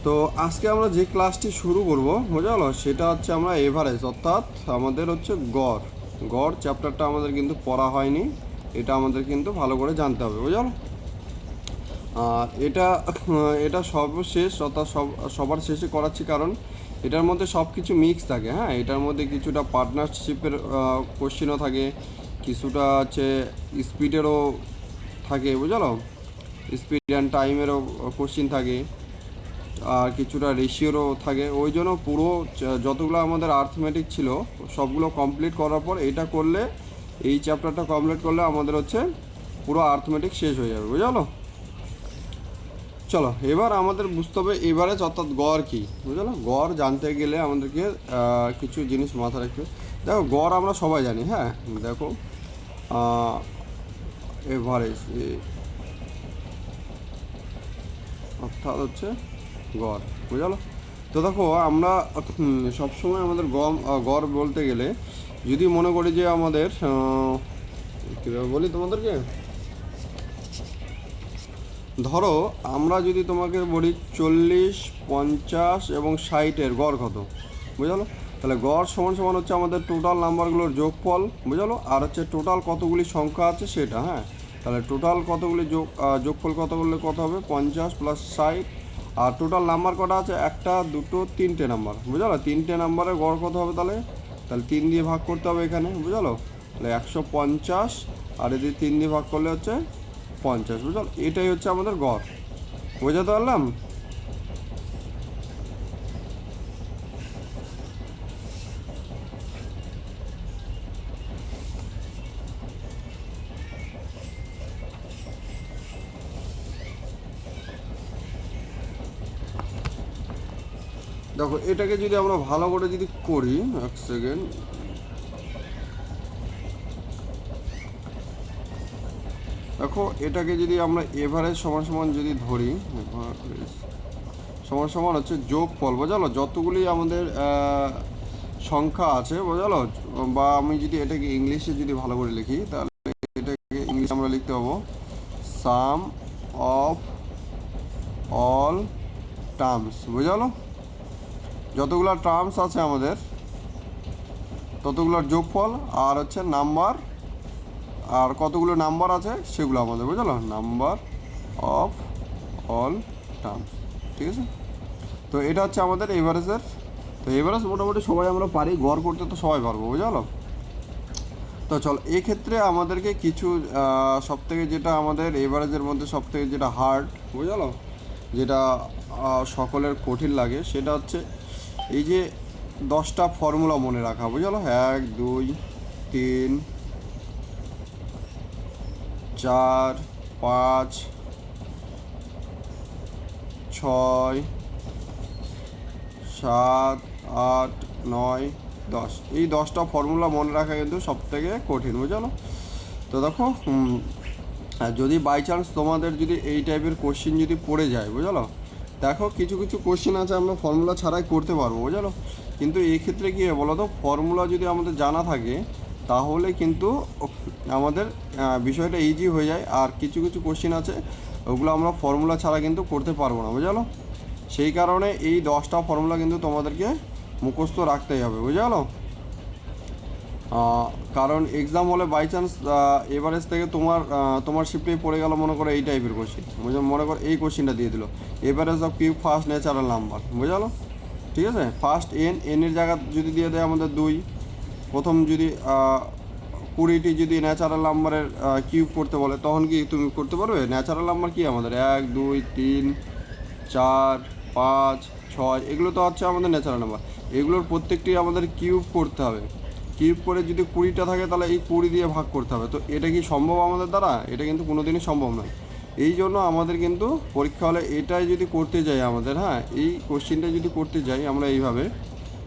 তো আজকে আমরা যে ক্লাসটি শুরু করব বুঝলো, সেটা হচ্ছে আমরা এভারেজ, অর্থাৎ আমাদের হচ্ছে গড়। গড় চ্যাপ্টারটা আমাদের কিন্তু পড়া হয়নি, এটা আমাদের কিন্তু ভালো করে জানতে হবে বুঝলো। আর এটা এটা সর্বশেষ, অর্থাৎ সবার শেষে করাচ্ছি, কারণ এটার মধ্যে সব কিছু মিক্স থাকে। হ্যাঁ, এটার মধ্যে কিছুটা পার্টনারশিপের কোশ্চেনও থাকে, কিছুটা হচ্ছে স্পিডেরও থাকে বুঝলো, স্পিড অ্যান্ড টাইমেরও কোশ্চেন থাকে, আর কিছুটা রেশিওরও থাকে। ওই জন্য পুরো যতগুলো আমাদের আর্থমেটিক ছিল সবগুলো কমপ্লিট করার পর এটা করলে, এই চ্যাপ্টারটা কমপ্লিট করলে আমাদের হচ্ছে পুরো আর্থমেটিক শেষ হয়ে যাবে বুঝলো। চলো এবার আমাদের বুঝতে হবে এভারেজ অর্থাৎ গড় কী বুঝলো। গড় জানতে গেলে আমাদেরকে কিছু জিনিস মাথায় রাখতে। দেখো গড় আমরা সবাই জানি। হ্যাঁ দেখো, এভারেজ অর্থাৎ হচ্ছে গড় বুঝলো। তো দেখো আমরা সবসময় আমাদের গড় বলতে গেলে যদি মনে করি যে আমাদের কীভাবে বলি তোমাদেরকে, ধরো আমরা যদি তোমাকে বলি 40, 50 এবং 60-এর গড় কত বুঝলো, তাহলে গড় সমান সমান হচ্ছে আমাদের টোটাল নাম্বারগুলোর যোগফল বুঝলো, আর হচ্ছে টোটাল কতগুলি সংখ্যা আছে সেটা। হ্যাঁ, তাহলে টোটাল কতগুলি যোগফল কত করলে কত হবে, 50 + 60। আর টোটাল নাম্বার কটা আছে, একটা, দুটো, তিনটে নাম্বার বুঝলো। তিনটে নাম্বারের গড় কত হবে, তাহলে তাহলে 3 দিয়ে ভাগ করতে হবে এখানে বুঝলো। তাহলে 150, আর এদিকে 3 দিয়ে ভাগ করলে হচ্ছে 50 বুঝলো। এটাই হচ্ছে আমাদের গড়, বোঝাতে পারলাম। দেখো এটাকে যদি আমরা ভালো করে যদি করি, এক সেকেন্ড, দেখো এটাকে যদি আমরা এভারেজ সমান সমান যদি ধরি, সমান সমান হচ্ছে যোগফল বোঝালো, যতগুলি আমাদের সংখ্যা আছে বোঝালো। বা আমি যদি এটাকে ইংলিশে যদি ভালো করে লিখি, তাহলে এটাকে ইংলিশে আমরা লিখতে পাবো সাম অফ অল টার্মস বোঝালো। যতগুলো টার্মস আছে আমাদের ততগুলোর যোগফল, আর হচ্ছে নাম্বার, আর কতগুলো নাম্বার আছে সেগুলো আমাদের বুঝলো, নাম্বার অফ অল টার্মস। ঠিক আছে, তো এটা হচ্ছে আমাদের এভারেজের। তো এভারেজ মোটামুটি সবাই আমরা পারি, গড় করতে তো সবাই পারবো বুঝলো। তো চল এক্ষেত্রে আমাদেরকে কিছু সবথেকে যেটা আমাদের এভারেজের মধ্যে সবথেকে যেটা হার্ড বুঝলো, যেটা সকলের কঠিন লাগে, সেটা হচ্ছে এই যে 10টা ফর্মুলা মনে রাখা বুঝলো। 1, 2, 3, 4, 5, 6, 7, 8, 9, 10, এই 10টা ফর্মুলা মনে রাখা কিন্তু সবথেকে কঠিন বুঝলো। তো দেখো যদি বাই চান্স তোমাদের যদি এই টাইপের কোশ্চেন যদি পড়ে যায় বুঝলো, দেখো কিছু কিছু কোশ্চেন আছে আমরা ফর্মুলা ছাড়াই করতে পারবো বুঝলো। কিন্তু এই ক্ষেত্রে কী হয় বলো তো, ফর্মুলা যদি আমাদের জানা থাকে তাহলে কিন্তু আমাদের বিষয়টা ইজি হয়ে যায়। আর কিছু কিছু কোশ্চেন আছে ওগুলো আমরা ফর্মুলা ছাড়া কিন্তু করতে পারবো না বুঝলো। সেই কারণে এই 10টা ফর্মুলা কিন্তু তোমাদেরকে মুখস্থ রাখতেই হবে বুঝলো। কারণ এক্সাম হলে বাই চান্স এভারেজ থেকে তোমার শিফটে পড়ে গেল মনে করো এই টাইপের কোশ্চেন, মনে করো এই কোশ্চেনটা দিয়ে দিল, average of cube first natural number বুঝলো। ঠিক আছে, ফার্স্ট এনের জায়গা যদি দিয়ে দেয় আমাদের 2, প্রথম যদি 20টি যদি ন্যাচারাল নাম্বারের কিউব করতে বলে, তখন কি তুমি করতে পারবে? ন্যাচারাল নাম্বার কি আমাদের 1, 2, 3, 4, 5, 6, এগুলো তো হচ্ছে আমাদের ন্যাচারাল নাম্বার। এগুলোর প্রত্যেকটি আমাদের কিউব করতে হবে। কিউব করে যদি 20টা থাকে তাহলে এই 20 দিয়ে ভাগ করতে হবে। তো এটা কি সম্ভব আমাদের দ্বারা? এটা কিন্তু কোনো দিনই সম্ভব নয়। এই জন্য আমাদের কিন্তু পরীক্ষা হলে এটাই যদি করতে যাই আমাদের, হ্যাঁ এই কোশ্চেনটা যদি করতে যাই আমরা এইভাবে,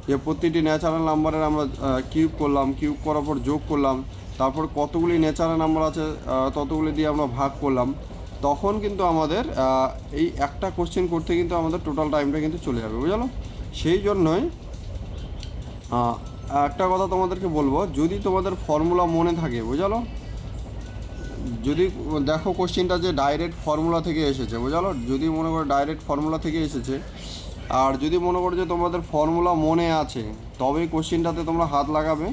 যে প্রতিটি ন্যাচারাল নাম্বারের আমরা কিউব করলাম, কিউব করার পর যোগ করলাম, তারপর কতগুলি ন্যাচারাল নাম্বার আছে ততগুলি দিয়ে আমরা ভাগ করলাম, তখন কিন্তু আমাদের এই একটা কোশ্চেন করতে কিন্তু আমাদের টোটাল টাইমটা কিন্তু চলে যাবে বুঝলো। সেই জন্যই একটা কথা তোমাদেরকে বলবো, যদি তোমাদের ফর্মুলা মনে থাকে বুঝলো, যদি দেখো কোশ্চেনটা যে ডাইরেক্ট ফর্মুলা থেকে এসেছে বুঝলো, যদি মনে করো ডাইরেক্ট ফর্মুলা থেকে এসেছে আর যদি মনে করো যে তোমাদের ফর্মুলা মনে আছে তবেই কোশ্চেনটাতে তোমরা হাত লাগাবে,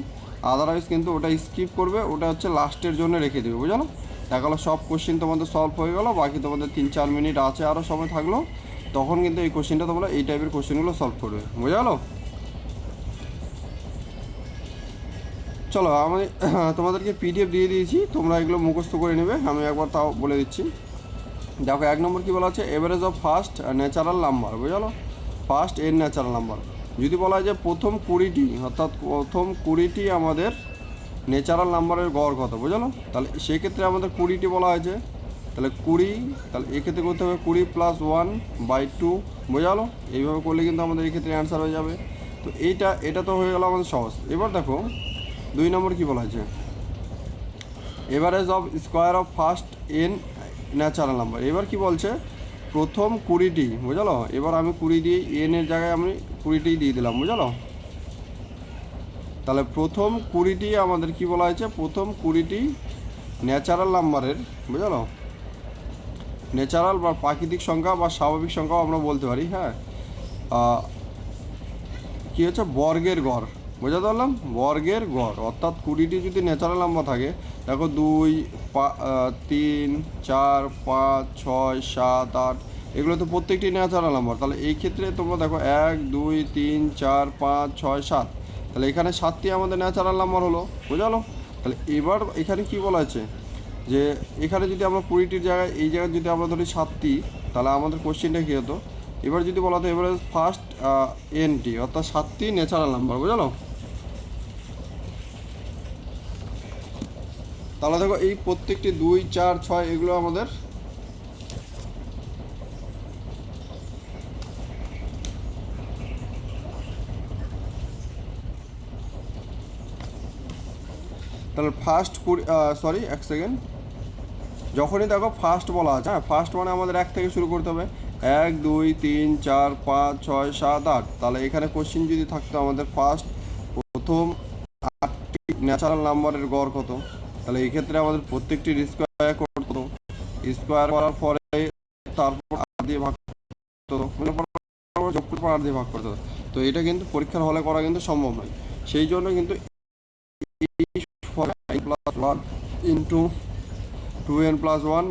আদারওয়াইজ কিন্তু ওটা স্কিপ করবে, ওটা হচ্ছে লাস্টের জন্য রেখে দেবে, বুঝলো। দেখালো সব কোশ্চেন তোমাদের সলভ হয়ে গেলো, বাকি তোমাদের 3-4 মিনিট আছে আরও সময় থাকলো, তখন কিন্তু এই কোশ্চেনটা তোমরা এই টাইপের কোশ্চেনগুলো সলভ করবে, বুঝলো। চলো আমি তোমাদেরকে পিডিএফ দিয়ে দিয়েছি, তোমরা এগুলো মুখস্থ করে নেবে, আমি একবার তাও বলে দিচ্ছি। দেখো 1 নম্বর কী বলা আছে, average of first natural number, বুঝলো, ফার্স্ট এর ন্যাচারাল নাম্বার। যদি বলা হয় যে প্রথম 20টি, অর্থাৎ প্রথম 20টি আমাদের ন্যাচারাল নাম্বারের গড় কত, বুঝলো, তাহলে সেক্ষেত্রে আমাদের 20টি বলা হয়েছে, তাহলে 20, তাহলে এক্ষেত্রে করতে হবে 20 + 1/2, বুঝলো। এইভাবে করলে কিন্তু আমাদের এক্ষেত্রে অ্যান্সার হয়ে যাবে। তো এটা তো হয়ে গেল আমাদের সহজ। এবার দেখো 2 নম্বর কী বলা হয়েছে, average of square of first N natural number. এবার কি বলছে, প্রথম 20টি, বুঝলো, এবার আমি 20 দিয়ে এনের জায়গায় আমি 20টি দিয়ে দিলাম, বুঝলো। তাহলে প্রথম 20টি আমাদের কি বলা হয়েছে, প্রথম 20টি ন্যাচারাল নাম্বারের, বুঝলো, ন্যাচারাল বা প্রাকৃতিক সংখ্যা বা স্বাভাবিক সংখ্যাও আমরা বলতে পারি, হ্যাঁ, কী হচ্ছে বর্গের গড়, বুঝতে পারলাম, বর্গের গড়, অর্থাৎ 20টি যদি ন্যাচারাল নাম্বার থাকে, দেখো 2, 3, 4, 5, 6, 7, 8, এগুলো তো প্রত্যেকটি ন্যাচারাল নাম্বার। তাহলে এই ক্ষেত্রে তোমরা দেখো 1, 2, 3, 4, 5, 6, 7, তাহলে এখানে 7টি আমাদের ন্যাচারাল নাম্বার হলো, বুঝালো। তাহলে এবার এখানে কি বলা আছে, যে এখানে যদি আমরা 20টির জায়গায় এই জায়গায় যদি আমরা ধরি 7টি, তাহলে আমাদের কোশ্চেনটা কী হতো, এবার যদি বলা হতো এবারে ফার্স্ট এনটি, অর্থাৎ 7টি ন্যাচারাল নাম্বার, বুঝলো। তাহলে দেখো এই প্রত্যেকটি 2, 4, 6 এগুলো আমাদের তাহলে ফার্স্ট সরি 1 সেকেন্ড, যখনই দেখো ফার্স্ট বলা আছে, হ্যাঁ, ফার্স্ট মানে আমাদের 1 থেকে শুরু করতে হবে, 1, 2, 3, 4, 5, 6, 7, 8, তাহলে এখানে কোশ্চেন যদি থাকতো আমাদের ফার্স্ট প্রথম 8টি ন্যাচারাল নাম্বারের গড় কত, তাহলে এই ক্ষেত্রে আমাদের প্রত্যেকটির স্কোয়ার করতো, স্কোয়ার করার পরে তারপর 8 দিয়ে ভাগ করতো, মানে যোগ করে 8 দিয়ে ভাগ করতে হতো। তো এটা কিন্তু পরীক্ষার হলে করা কিন্তু সম্ভব নয়, সেই জন্য কিন্তু +1 ইন্টু 2n +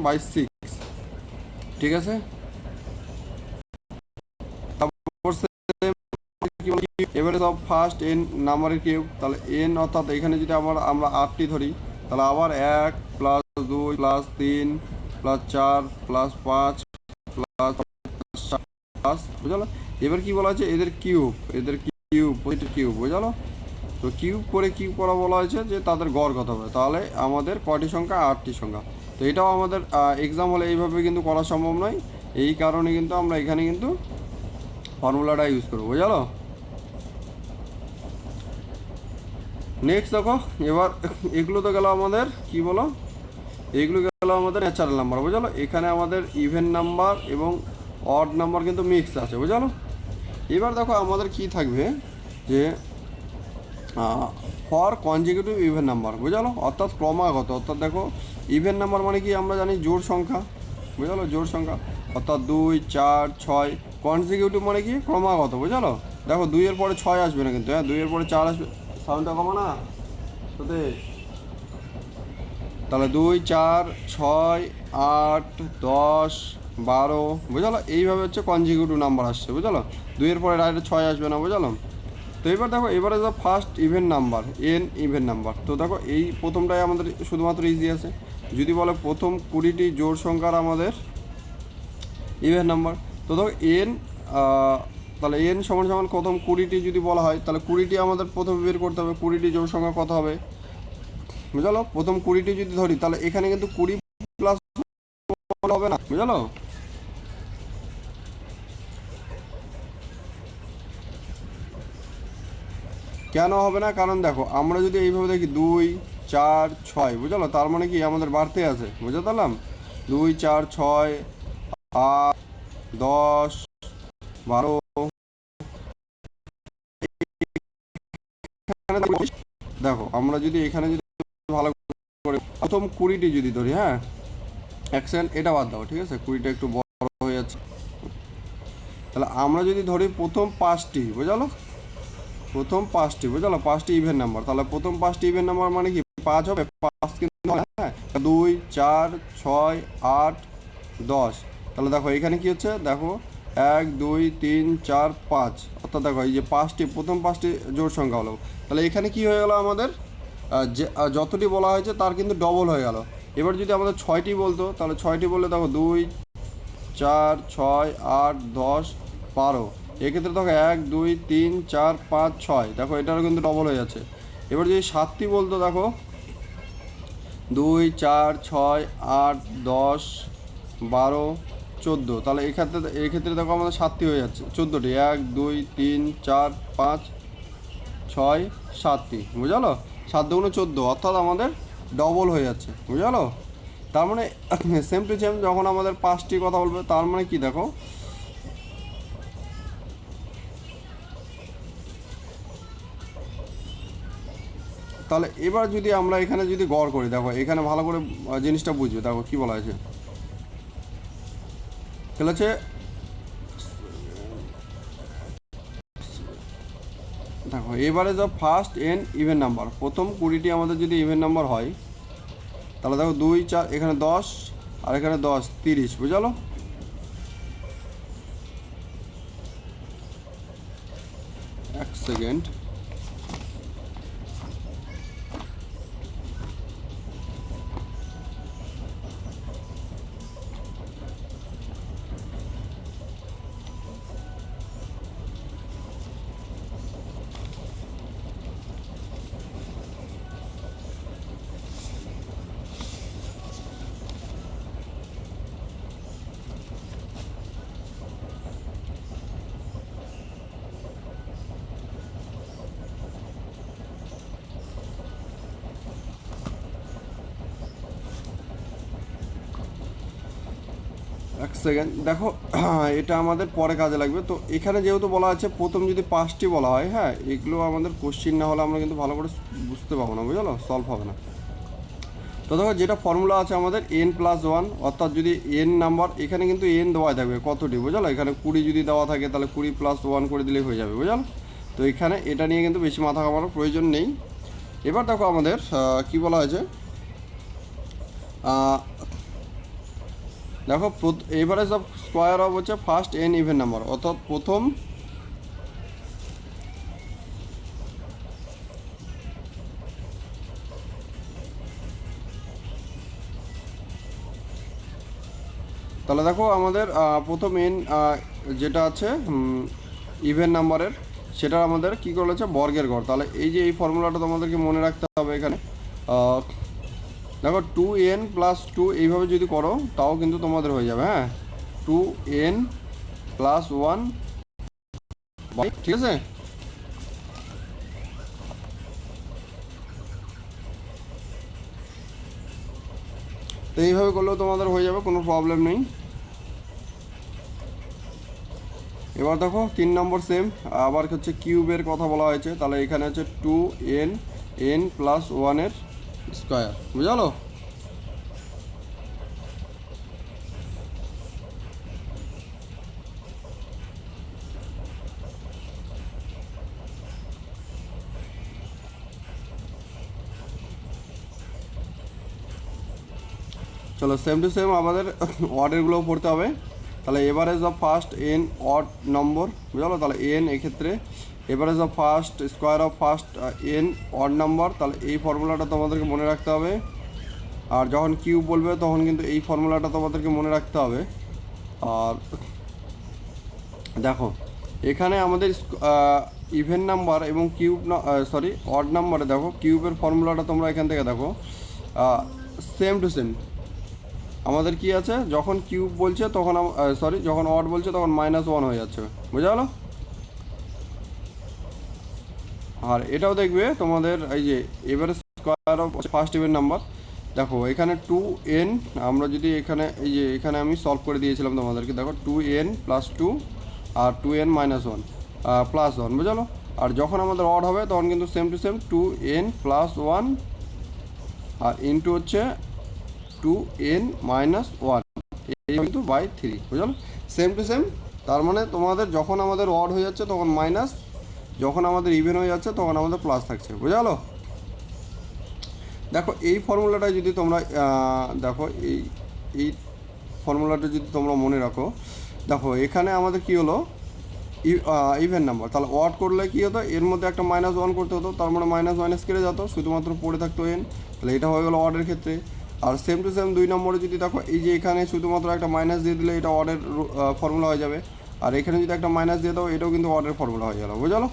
1/6, ঠিক আছে। তারপর এভারেজ অফ ফার্স্ট এন নাম্বারের কিউব, তাহলে এন অর্থাৎ এখানে যদি আমরা 8টি ধরি, তাহলে আবার 1 + 2 + 3 + 4 + 5 + 7, বুঝলো। এবার কি বলা হয়েছে, এদের কিউব প্রতিটি কিউব, বুঝলো। তো কিউব করা বলা হয়েছে যে তাদের গড় কত হবে, তাহলে আমাদের কয়টি সংখ্যা, 8টি সংখ্যা। তো এটাও আমাদের এক্সাম হলে এইভাবে কিন্তু করা সম্ভব নয়, এই কারণে কিন্তু আমরা এখানে কিন্তু ফর্মুলাটা ইউজ করবো, বুঝলো। নেক্সট দেখো, এবার এগুলো তো গেল আমাদের কি বলো, এগুলো গেল আমাদের ন্যাচারাল নাম্বার, বুঝলো। এখানে আমাদের ইভেন নাম্বার এবং অড নাম্বার কিন্তু মিক্স আছে, বুঝলো। এবার দেখো আমাদের কি থাকবে, যে ফর কনজিকিউটিভ ইভেন নাম্বার, বুঝলো, অর্থাৎ ক্রমাগত, অর্থাৎ দেখো ইভেন নাম্বার মানে কি আমরা জানি জোড় সংখ্যা, বুঝলো, জোড় সংখ্যা, অর্থাৎ 2, 4, 6, কনজিকিউটিভ মানে কি ক্রমাগত, বুঝলো। দেখো 2 এর পরে 6 আসবে না কিন্তু, হ্যাঁ, 2 এর পরে 4 আসবে, সাউন্ডটা কমা না তোতে, তাহলে 2, 4, 6, 8, 10, 12, বুঝলো, এইভাবে হচ্ছে কনজিকিউটিভ নাম্বার আসছে, বুঝলো। 2 এর পরে ডাইরেক্ট 6 আসবে না, বুঝলো। তো এবার দেখো এবারে যা first even number, N even number, তো দেখো এই প্রথমটাই আমাদের শুধুমাত্র ইজি আছে। যদি বলে প্রথম 20টি জোড় সংখ্যার আমাদের ইভেন নাম্বার, তো দেখো এন, তাহলে এন সমান সমান প্রথম 20টি যদি বলা হয়, তাহলে 20টি আমাদের প্রথমে বের করতে হবে, 20টি জোড় সংখ্যা কত হবে, বুঝলো। প্রথম 20টি যদি ধরি, তাহলে এখানে কিন্তু 20 প্লাস হবে না, বুঝলো। কেন হবে না, কারণ দেখো আমরা যদি এইভাবে দেখি 2, 4, 6, বুঝলো, তার মানে কি আমাদের বাড়তে আছে, বুঝতে পারলাম, 2, 4, 6, 8, 10, 12, দেখো আমরা যদি এখানে যদি ভালো করে প্রথম 20টি যদি ধরি, হ্যাঁ, অ্যাকশন এটা বাদ দাও, ঠিক আছে, 20টা একটু বড় হয়ে যাচ্ছে, তাহলে আমরা যদি ধরি প্রথম পাঁচটি, বুঝালো, প্রথম পাঁচটি, বুঝালো, পাঁচটি ইভেন নাম্বার, তাহলে প্রথম পাঁচটি ইভেন নাম্বার মানে কি 5 হবে, 5 কিন্তু হ্যাঁ 2 4 6 8 10। তাহলে দেখো এখানে কি হচ্ছে, দেখো 1 2 3 4 5, অর্থাৎ দেখো এই যে পাঁচটি, প্রথম পাঁচটি জোড় সংখ্যা হলো। তাহলে এখানে কি হয়ে গেল আমাদের, যে যতটি বলা হয়েছে তার কিন্তু ডবল হয়ে গেল। এবার যদি আমাদের 6টি বলতো, তাহলে 6টি বললে দেখো 2 4 6 8 10 12, এক্ষেত্রে দেখো 1 2 3 4 5 6, দেখো এটারও কিন্তু ডবল হয়ে যাচ্ছে। এবার যদি 7টি বলতো, দেখো 2 4 6 8 10 12 14, তাহলে এক্ষেত্রে দেখো আমাদের 7টি হয়ে যাচ্ছে, 14টি, 1 2 3 4 5 6 7টি, বুঝালো, 7 দুগুণে 14, অর্থাৎ আমাদের ডবল হয়ে যাচ্ছে, বুঝালো। তার মানে সেম টু সেম যখন আমাদের পাঁচটি কথা বলবে, তার মানে কি দেখো, তাহলে এবার যদি আমরা এখানে যদি গড় করি, দেখো এখানে ভালো করে জিনিসটা বুঝবে, দেখো কি বলা হয়েছে, তাহলে হচ্ছে দেখো এবারে যা ফার্স্ট এন ইভেন নাম্বার, প্রথম 20টি আমাদের যদি ইভেন নাম্বার হয়, তাহলে দেখো 2 4, এখানে 10 আর এখানে 10 30, বুঝালো। এক সেকেন্ড, এক সেকেন্ড, দেখো এটা আমাদের পরে কাজে লাগবে। তো এখানে যেহেতু বলা আছে প্রথম যদি পাঁচটি বলা হয়, হ্যাঁ এগুলো আমাদের কোশ্চিন না হলে আমরা কিন্তু ভালো করে বুঝতে পারবো না, বুঝলো, সলভ হবে না। তো দেখো যেটা ফর্মুলা আছে আমাদের n+1, অর্থাৎ যদি n নাম্বার, এখানে কিন্তু n দেওয়া থাকবে কতটি, বুঝলো, এখানে 20 যদি দেওয়া থাকে তাহলে 20+1 করে দিলেই হয়ে যাবে, বুঝলো। তো এখানে এটা নিয়ে কিন্তু বেশি মাথা ঘামানোর প্রয়োজন নেই। এবার দেখো আমাদের কি বলা হয়েছে, দেখো এভারেজ অফ স্কোয়ার অফ হচ্ছে ফার্স্ট এন ইভেন নাম্বার, অর্থাৎ প্রথম তাহলে দেখো আমাদের প্রথম এন যেটা আছে ইভেন নাম্বারের, সেটা আমাদের কী করেছে বর্গের গড়। তাহলে এই যে এই ফর্মুলাটা তোমাদেরকে মনে রাখতে হবে এখানে। দেখো 2n+2 এইভাবে যদি করো তাও কিন্তু তোমাদের হয়ে যাবে, হ্যাঁ 2n+1, ঠিক আছে। তো এইভাবে করলেও তোমাদের হয়ে যাবে, কোনো প্রবলেম নেই। এবার দেখো 3 নম্বর সেম, আবার হচ্ছে কিউবের কথা বলা হয়েছে, তাহলে এখানে হচ্ছে 2n+1 এর স্কোয়ার, বুঝালো। চলো সেম টু সেম আমাদের অর্ডারগুলোও পড়তে হবে। তাহলে average of first n odd number, বুঝলো, তাহলে এন এক্ষেত্রে average of first square of first n odd number, তাহলে এই ফর্মুলাটা তোমাদেরকে মনে রাখতে হবে। আর যখন কিউব বলবে তখন কিন্তু এই ফর্মুলাটা তোমাদেরকে মনে রাখতে হবে। আর দেখো এখানে আমাদের ইভেন নাম্বার এবং কিউব, সরি অড নাম্বারে দেখো কিউবের ফর্মুলাটা তোমরা এখান থেকে দেখো সেম টু সেম। আমাদের কি আছে, যখন কিউব বলছে তখন সরি যখন অড বলছে তখন -1 হয়ে যাচ্ছে, বুঝা গেল। আর এটাও দেখবে তোমাদের এই যে এবারে square of first even number, দেখো এখানে 2n, আমরা যদি এখানে এই যে এখানে আমি সলভ করে দিয়েছিলাম তোমাদেরকে, দেখো 2n+2 আর 2n-1 +1, বুঝলো। আর যখন আমাদের অড হবে তখন কিন্তু সেম টু সেম 2n+1 আর ইন্টু হচ্ছে 2n-1, এই কিন্তু বাই 3, বুঝলো, সেম টু সেম তার মানে তোমাদের যখন আমাদের অড হয়ে যাচ্ছে তখন মাইনাস, যখন আমাদের ইভেন হয়ে যাচ্ছে তখন আমাদের প্লাস থাকছে, বুঝা গেলো? দেখো এই ফর্মুলাটা যদি তোমরা দেখো এই ফর্মুলাটা যদি তোমরা মনে রাখো, দেখো এখানে আমাদের কি হলো ইভেন নাম্বার, তাহলে অড করলে কী হতো, এর মধ্যে একটা -1 করতে হতো, তার মানে মাইনাস মাইনাস কেটে যেত, শুধুমাত্র পড়ে থাকতো এন, তাহলে এটা হয়ে গেলো অডের ক্ষেত্রে। আর সেম টু সেম 2 নম্বরে যদি দেখো এই যে এখানে শুধুমাত্র একটা মাইনাস দিয়ে দিলে এটা অডের ফর্মুলা হয়ে যাবে, আর এখানে যদি একটা মাইনাস দিয়ে দাও এটাও কিন্তু অডের ফর্মুলা হয়ে গেল, বুঝলো?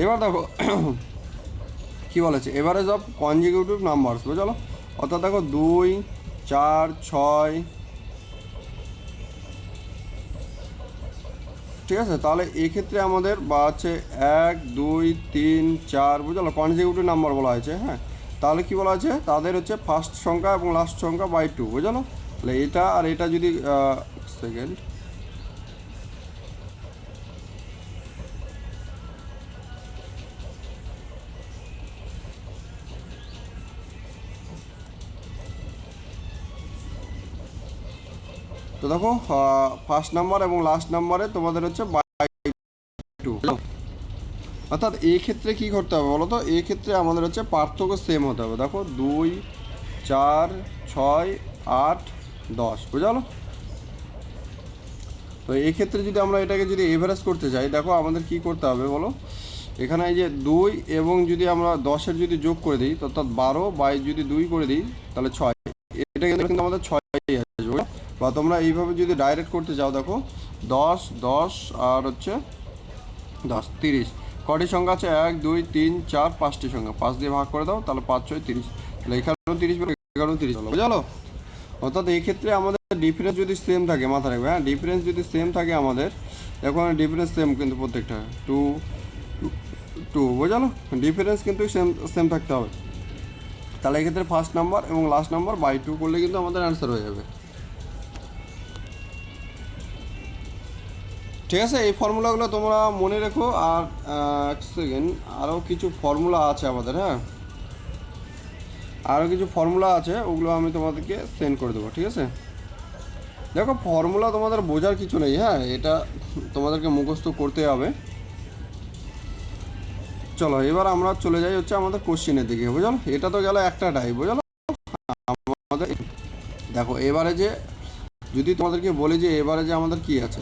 এবার দেখো কী বলেছে, এভারেজ অফ কনজিকিউটিভ নাম্বারস, বুঝলো? অর্থাৎ দেখো 2, 4, 6, ঠিক আছে? তাহলে এক্ষেত্রে আমাদের বা হচ্ছে 1, 2, 3, 4, বুঝলো, কনজিকিউটিভ নাম্বার বলা হয়েছে। হ্যাঁ, তাহলে কি বলা আছে, তাদের হচ্ছে ফার্স্ট সংখ্যা এবং লাস্ট সংখ্যা বাই 2, বুঝলো? তাহলে এটা আর এটা যদি সেকেন্ড, তো দেখো ফার্স্ট নাম্বার এবং লাস্ট নাম্বারে তোমাদের হচ্ছে বাই 2, অর্থাৎ এই ক্ষেত্রে কী করতে হবে বলো তো, এই ক্ষেত্রে আমাদের হচ্ছে পার্থক্য সেম হতে হবে। দেখো 2, 4, 6, 8, 10, বুঝলো? তো এই ক্ষেত্রে যদি আমরা এটাকে যদি এভারেজ করতে চাই, দেখো আমাদের কি করতে হবে বলো, এখানে এই যে 2 এবং যদি আমরা 10-এর যদি যোগ করে দিই, অর্থাৎ 12 বাই যদি 2 করে দিই তাহলে 6, এটা কিন্তু আমাদের 6 আসবে। বা তোমরা এইভাবে যদি ডাইরেক্ট করতে চাও, দেখো 10, 10 আর হচ্ছে 10, 30, কটি সংখ্যা আছে, 1, 2, 3, 4, 5টি সংখ্যা, 5 দিয়ে ভাগ করে দাও, তাহলে 5, 6, 30, তাহলে এখানেও 30 বলে এখানেও 30 হলো, বুঝলো? অর্থাৎ এই ক্ষেত্রে আমাদের ডিফারেন্স যদি সেম থাকে, মাথায় রাখবে, হ্যাঁ, ডিফারেন্স যদি সেম থাকে আমাদের, এখন ডিফারেন্স সেম কিন্তু প্রত্যেকটা 2, 2, বুঝলো? ডিফারেন্স কিন্তু সেম সেম থাকতে হবে। তাহলে এক্ষেত্রে ফার্স্ট নাম্বার এবং লাস্ট নাম্বার বাই 2 করলে কিন্তু আমাদের অ্যান্সার হয়ে যাবে, ঠিক আছে? এই ফর্মুলাগুলো তোমরা মনে রেখো। আর এক সেকেন্ড, আরও কিছু ফর্মুলা আছে আমাদের, হ্যাঁ, আরও কিছু ফর্মুলা আছে, ওগুলো আমি তোমাদেরকে সেন্ড করে দেবো, ঠিক আছে? দেখো ফর্মুলা তোমাদের বোঝার কিছু নেই, হ্যাঁ, এটা তোমাদেরকে মুখস্থ করতে হবে। চলো এবার আমরা চলে যাই হচ্ছে আমাদের কোশ্চেনের দিকে, বুঝলো? এটা তো গেল একটাটাই, বুঝলো? আমাদের দেখো এবারে যে যদি তোমাদেরকে বলি যে এবারে যে আমাদের কি আছে,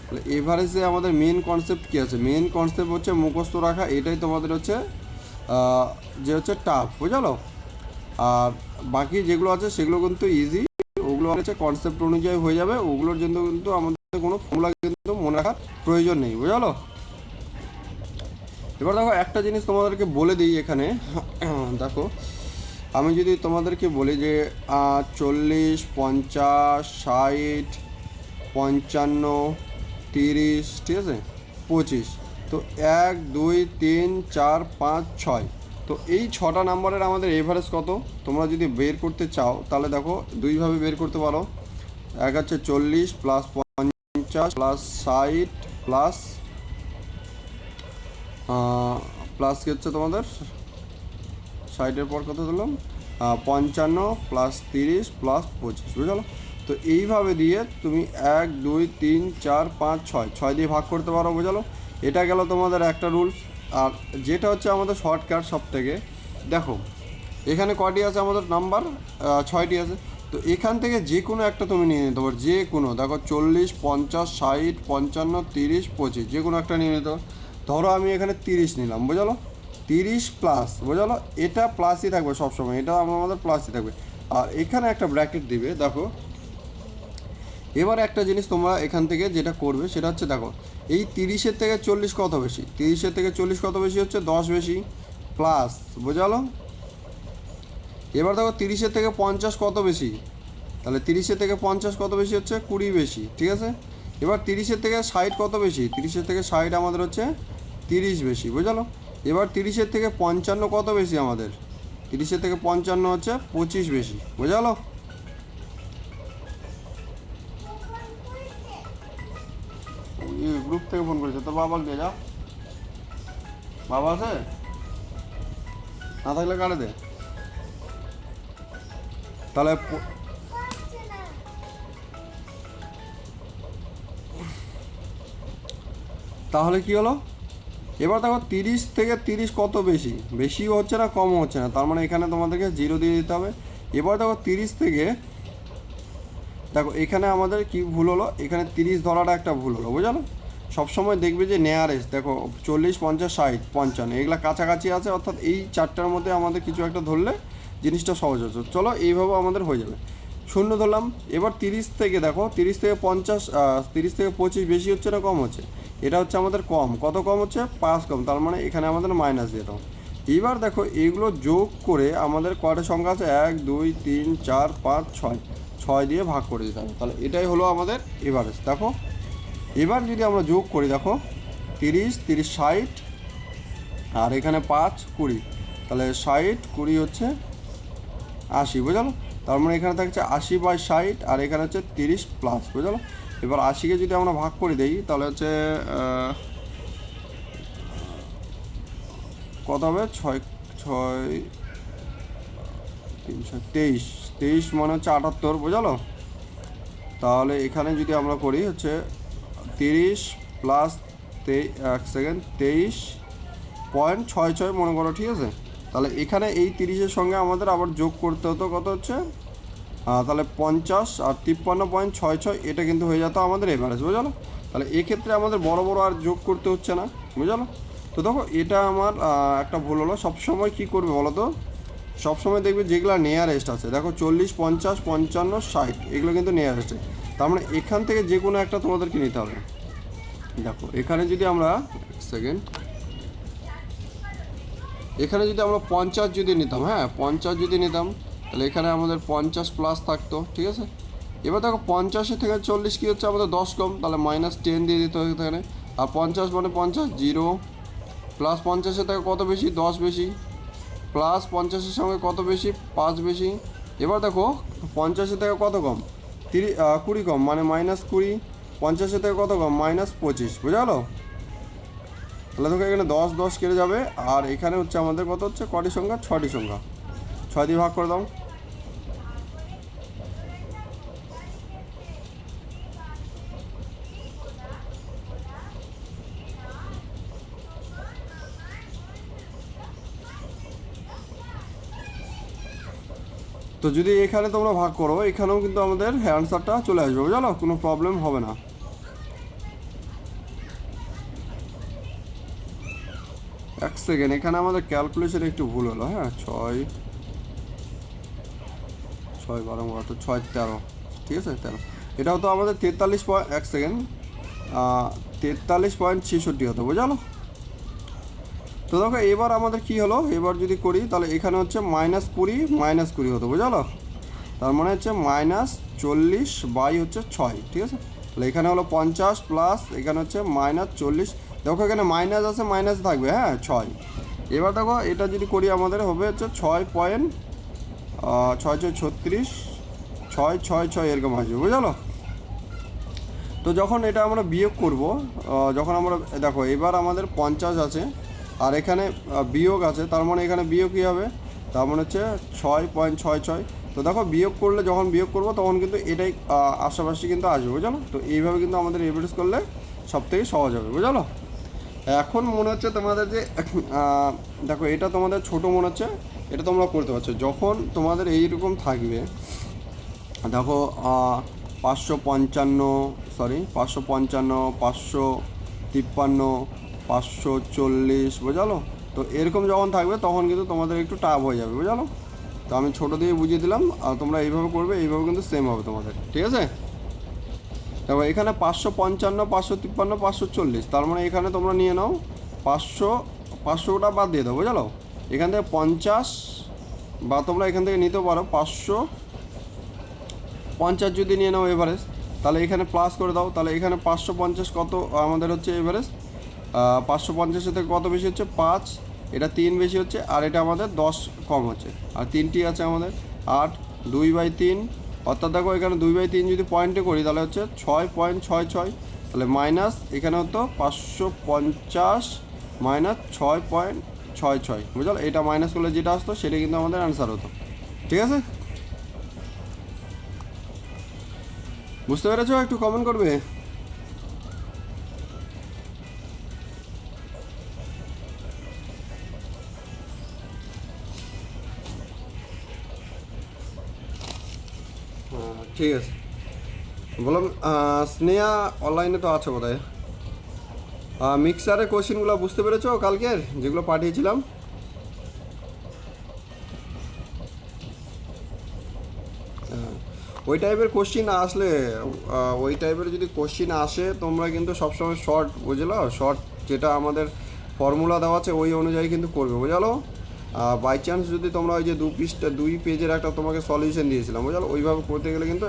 তাহলে এভারেজে আমাদের মেন কনসেপ্ট কী আছে, মেন কনসেপ্ট হচ্ছে মুখস্থ রাখা, এটাই তোমাদের হচ্ছে যে হচ্ছে টাফ, বুঝলো? আর বাকি যেগুলো আছে সেগুলো কিন্তু ইজি, ওগুলো হচ্ছে কনসেপ্ট অনুযায়ী হয়ে যাবে, ওগুলোর জন্য কিন্তু আমাদের কোনো ফর্মুলা কিন্তু মনে রাখার প্রয়োজন নেই, বুঝলো? এবার দেখো একটা জিনিস তোমাদেরকে বলে দিই এখানে, দেখো আমি যদি তোমাদেরকে বলি যে 40, 50, 60, 55, 30, ঠিক আছে, 25, তো 1, 2, 3, 4, 5, 6, তো এই 6টা নাম্বারের আমাদের এভারেজ কত তোমরা যদি বের করতে চাও, তাহলে দেখো দুইভাবে বের করতে পারো। এক হচ্ছে 40 প্লাস 50 প্লাস 60 প্লাস প্লাস কি হচ্ছে তোমাদের 60-এর পর কত দিলাম, 55 প্লাস 30 প্লাস 25, বুঝলো? তো এইভাবে দিয়ে তুমি 1, 2, 3, 4, 5, 6 দিয়ে ভাগ করতে পারো, বুঝলো? এটা গেল তোমাদের একটা রুলস। আর যেটা হচ্ছে আমাদের শর্টকাট সব থেকে, দেখো এখানে কয়টি আছে আমাদের নাম্বার, 6টি আছে। তো এখান থেকে যে কোনো একটা তুমি নিয়ে নিতে পারো, যে কোনো, দেখো 40, 50, 60, 55, 30, 25, যে কোনো একটা নিয়ে নিতে পারো। ধরো আমি এখানে 30 নিলাম, বুঝলো? 30 প্লাস, বুঝলো, এটা প্লাসই থাকবে সবসময়, এটা আমাদের প্লাসই থাকবে। আর এখানে একটা ব্র্যাকেট দিবে, দেখো এবার একটা জিনিস তোমরা এখান থেকে যেটা করবে সেটা হচ্ছে, দেখো এই 30-এর থেকে 40 কত বেশি, 30-এর থেকে 40 কত বেশি হচ্ছে 10 বেশি, প্লাস, বুঝলো? এবার দেখো 30-এর থেকে 50 কত বেশি, তাহলে 30-এর থেকে 50 কত বেশি হচ্ছে 20 বেশি, ঠিক আছে? এবার 30-এর থেকে 60 কত বেশি, 30-এর থেকে 60 আমাদের হচ্ছে 30 বেশি, বুঝলো? এবার 30-এর থেকে 55 কত বেশি আমাদের, 30-এর থেকে 55 হচ্ছে 25 বেশি, বুঝলো? গ্রুপ থেকে ফোন করেছে, তোর বাবাকে দিয়ে যা, বাবা আছে, না থাকলে কাটে দে। তাহলে তাহলে কি হলো, এবার দেখো 30 থেকে 30 কত বেশি, বেশিও হচ্ছে না কমও হচ্ছে না, তার মানে এখানে তোমাদেরকে 0 দিয়ে দিতে হবে। এবার দেখো 30 থেকে, দেখো এখানে আমাদের কি ভুল হলো, এখানে 30 ধরাটা একটা ভুল হলো, বুঝলো। সবসময় দেখবে যে নেয়ারেস্ট, দেখো 40, 50, 60, 55 এগুলো কাছাকাছি আছে, অর্থাৎ এই চারটার মধ্যে আমাদের কিছু একটা ধরলে জিনিসটা সহজ হচ্ছে। চলো এইভাবে আমাদের হয়ে যাবে। শূন্য ধরলাম। এবার 30 থেকে দেখো 30 থেকে 50, 30 থেকে 25 বেশি হচ্ছে না কম হচ্ছে, এটা হচ্ছে আমাদের কম, কত কম হচ্ছে 5 কম, তার মানে এখানে আমাদের মাইনাস দিয়ে দাও। এবার দেখো এইগুলো যোগ করে আমাদের কয়টা সংখ্যা আছে, 1, 2, 3, 4, 5, 6, 6 দিয়ে ভাগ করে দিতে হবে। তাহলে এটাই হলো আমাদের এভারেজ। দেখো এবার যদি আমরা যোগ করি, দেখো 30, 30, 60 আর এখানে 5, 20, তাহলে 60, 20 হচ্ছে 80, বুঝলো। তার মানে এখানে থাকছে 80/60 আর এখানে হচ্ছে 30 প্লাস, বুঝলো। এবার 80কে যদি আমরা ভাগ করে দিই তাহলে হচ্ছে কত হবে, 6, 6, 323, 23 মানে হচ্ছে 78, বুঝলো। তাহলে এখানে যদি আমরা করি হচ্ছে 30 প্লাস 23.66 মনে করো, ঠিক আছে। তাহলে এখানে এই 30-এর সঙ্গে আমাদের আবার যোগ করতে হতো, কত হচ্ছে, তাহলে 50 আর 53.66, এটা কিন্তু হয়ে যেত আমাদের এভারেজ, বুঝলো। তাহলে এক্ষেত্রে আমাদের বড় বড় আর যোগ করতে হচ্ছে না, বুঝলো। তো দেখো এটা আমার একটা ভুল হলো। সবসময় কী করবে বলো তো, সবসময় দেখবে যেগুলো নিয়ারেস্ট আছে, দেখো 40, 50, 55, 60 এগুলো কিন্তু নিয়ারেস্টে, তার মানে এখান থেকে যে কোনো একটা তোমাদেরকে নিতে হবে। দেখো এখানে যদি আমরা সেকেন্ড, এখানে যদি আমরা 50 যদি নিতাম, হ্যাঁ 50 যদি নিতাম, তাহলে এখানে আমাদের 50 প্লাস থাকতো, ঠিক আছে। এবার দেখো 50 থেকে 40 কী হচ্ছে আমাদের 10 কম, তাহলে -10 দিয়ে দিতে হবে এখানে। আর 50 মানে 50, 0 প্লাস 50 থেকে কত বেশি, 10 বেশি, প্লাস 50-এর সঙ্গে কত বেশি, 5 বেশি। এবার দেখো 50 থেকে কত কম, 20 কম, মানে -20, 50 থেকে কত কম, -25, বুঝা গেলো। তাহলে দেখো এখানে 10, 10 কেটে যাবে, আর এখানে হচ্ছে আমাদের কত হচ্ছে, কটি সংখ্যা, 6টি সংখ্যা, 6 দিয়ে ভাগ করে দাও। তো যদি এখানে তোমরা ভাগ করো, এখানেও কিন্তু আমাদের অ্যান্সারটা চলে আসবে, বুঝলো, কোনো প্রবলেম হবে না। এক সেকেন্ড, এখানে আমাদের ক্যালকুলেশন একটু ভুল হলো, হ্যাঁ 6, 6, 12, 6, 13, ঠিক আছে 13, এটাও তো আমাদের 43 পয়েন্ট, এক সেকেন্ড, 43.66 হতো, বুঝলো। তো দেখো এবার আমাদের কি হলো, এবার যদি করি তাহলে এখানে হচ্ছে -20 হতো, বুঝলো। তার মানে হচ্ছে -40/6, ঠিক আছে। তাহলে এখানে হলো 50 প্লাস এখানে হচ্ছে -40, দেখো এখানে মাইনাস আছে, মাইনাস থাকবে, হ্যাঁ 6। এবার দেখো এটা যদি করি আমাদের হবে হচ্ছে 6.66, 666 এরকম আসবে, বুঝলো। তো যখন এটা আমরা বিয়োগ করব, যখন আমরা দেখো এবার আমাদের 50 আছে আর এখানে বিয়োগ আছে, তার মানে এখানে বিয়োগ কী হবে, তার মানে হচ্ছে 6.66। তো দেখো বিয়োগ করলে, যখন বিয়োগ করবো তখন কিন্তু এটাই আশেপাশে কিন্তু আসবে, বুঝলো। তো এইভাবে কিন্তু আমাদের এভারেজ করলে সবথেকে সহজ হবে, বুঝলো। এখন মনে হচ্ছে তোমাদের যে দেখো এটা তোমাদের ছোট মনে হচ্ছে, এটা তোমরা করতে পারছো যখন তোমাদের এইরকম থাকবে। দেখো 555, সরি 555, 553, 540, বুঝালো। তো এরকম যখন থাকবে তখন কিন্তু তোমাদের একটু টাফ হয়ে যাবে, বুঝালো। তো আমি ছোটো দিয়ে বুঝিয়ে দিলাম, আর তোমরা এইভাবে করবে, এইভাবে কিন্তু সেম হবে তোমাদের, ঠিক আছে। দেখো এখানে 555, 553, 540, তার মানে এখানে তোমরা নিয়ে নাও 500টা বাদ দিয়ে দাও, বুঝালো। এখান থেকে 50 বা তোমরা এখান থেকে নিতেও পারো 550 যদি নিয়ে নাও এভারেজ, তাহলে এখানে প্লাস করে দাও, তাহলে এখানে 550 কত আমাদের হচ্ছে এভারেজ, 550 থেকে কত বেশি হচ্ছে 5, এটা 3 বেশি হচ্ছে, আর এটা আমাদের 10 কম হচ্ছে, আর 3টি আছে আমাদের 8, 2/3, অর্থাৎ দেখো এখানে 2/3 যদি পয়েন্টে করি তাহলে হচ্ছে 6.66, তাহলে মাইনাস এখানে হতো 550 মাইনাস 6.66, বুঝলো। এটা মাইনাস করলে যেটা আসতো সেটা কিন্তু আমাদের অ্যান্সার হতো, ঠিক আছে। বুঝতে পেরেছো? একটু কমেন্ট করবে। ঠিক আছে, বললাম স্নেহা অনলাইনে তো আছে বোধহয়। মিক্সারের কোশ্চেনগুলো বুঝতে পেরেছো কালকের যেগুলো পাঠিয়েছিলাম? ওই টাইপের কোশ্চিন আসলে ওই টাইপের যদি কোশ্চিন আসে তোমরা কিন্তু সবসময় শর্ট বুঝলো, শর্ট যেটা আমাদের ফর্মুলা দেওয়া আছে ওই অনুযায়ী কিন্তু করবে, বুঝালো। বাই চান্স যদি তোমরা ওই যে 2 পেজের একটা তোমাকে সলিউশন দিয়েছিলাম বুঝলো, ওইভাবে করতে গেলে কিন্তু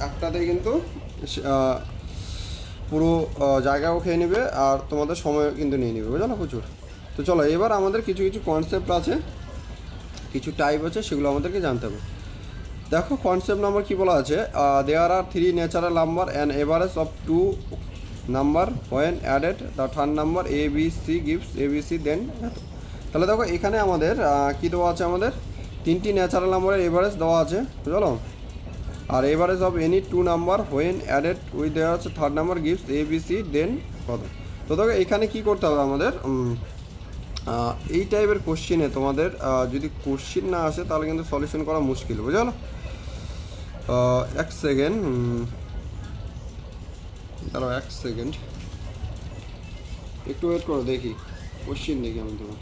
একটাতে কিন্তু পুরো জায়গাও খেয়ে নেবে আর তোমাদের সময় কিন্তু নিয়ে নেবে, বুঝলো প্রচুর। তো চলো এবার আমাদের কিছু কিছু কনসেপ্ট আছে, কিছু টাইপ আছে, সেগুলো আমাদেরকে জানতে হবে। দেখো কনসেপ্ট নাম্বার কী বলা আছে, there are 3 natural number and average of 2 number when added the third number A B C gives A B C then. তাহলে দেখো এখানে আমাদের কী দেওয়া আছে, আমাদের 3টি ন্যাচারাল নাম্বারের এভারেজ দেওয়া আছে বুঝলো, আর average of any 2 number when added with দেওয়া আছে third number gives A B C then কত। তো দেখো এখানে কী করতে হবে আমাদের, এই টাইপের কোশ্চিনে তোমাদের যদি কোশ্চিন না আসে তাহলে কিন্তু সলিউশন করা মুশকিল, বুঝলো। এক সেকেন্ড দাঁড়াও, এক সেকেন্ড একটু ওয়েট করো, দেখি কোশ্চিন দেখি আমি তোমার।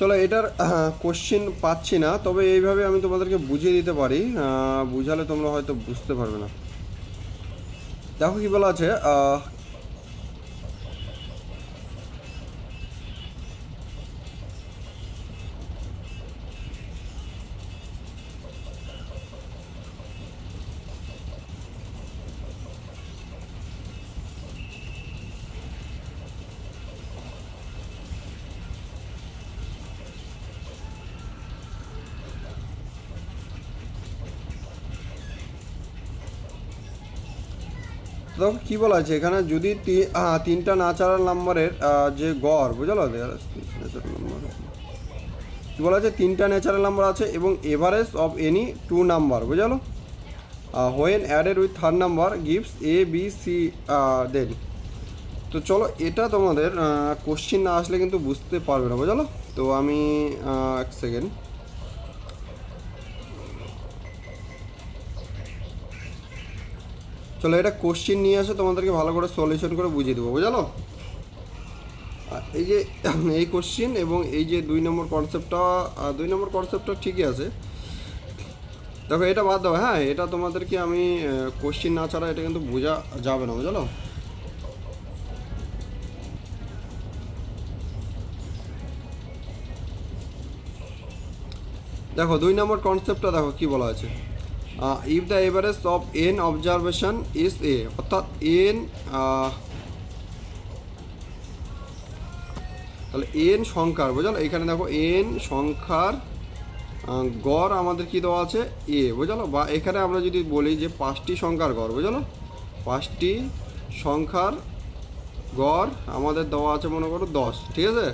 চলো এটার কোশ্চিন পাচ্ছি না, তবে এইভাবে আমি তোমাদেরকে বুঝিয়ে দিতে পারি, বুঝালে তোমরা হয়তো বুঝতে পারবে না। দেখো কি বলা আছে, দেখো কী বলা আছে এখানে, যদি 3টা ন্যাচারাল নাম্বারের যে গড় বুঝলো, কী বলা আছে, 3টা ন্যাচারাল নাম্বার আছে এবং এভারেজ অফ এনি 2 নাম্বার বুঝলো, when added with third number gives A B C then. তো চলো এটা তোমাদের কোশ্চিন না আসলে কিন্তু বুঝতে পারবে না বুঝলো। তো আমি এক সেকেন্ড, চলো এটা কোশ্চিন নিয়ে আসে তোমাদেরকে ভালো করে সলিউশন করে বুঝিয়ে দেবো বুঝলো। এই যে এই কোশ্চিন এবং এই যে 2 নম্বর কনসেপ্টটা ঠিকই আছে। দেখো এটা বাদ দাও, হ্যাঁ এটা তোমাদেরকে আমি কোশ্চিন না ছাড়া এটা কিন্তু বোঝা যাবে না বুঝলো। দেখো 2 নম্বর কনসেপ্টটা দেখো কি বলা আছে, if the average of N observation is a, অর্থাৎ এন, তাহলে এন সংখ্যার বুঝলো, এখানে দেখো এন সংখ্যার গড় আমাদের কি দেওয়া আছে এ বুঝলো, বা এখানে আমরা যদি বলি যে 5টি সংখ্যার গড় বুঝলো, 5টি সংখ্যার গড় আমাদের দেওয়া আছে মনে করো 10, ঠিক আছে।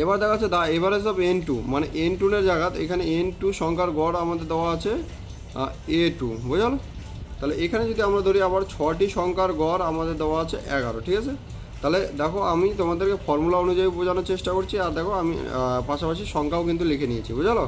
এবার দেখা যাচ্ছে দ্য এভারেজ অফ N2, মানে N2 এর জায়গাত এখানে N2 সংখ্যার গড় আমাদের দেওয়া আছে A2 বুঝলো। তাহলে এখানে যদি আমরা ধরি আবার 6টি সংখ্যার গড় আমাদের দেওয়া আছে 11, ঠিক আছে। তাহলে দেখো আমি তোমাদেরকে ফর্মুলা অনুযায়ী বোঝানোর চেষ্টা করছি, আর দেখো আমি পাশাপাশি সংখ্যাও কিন্তু লিখে নিয়েছি বুঝলো।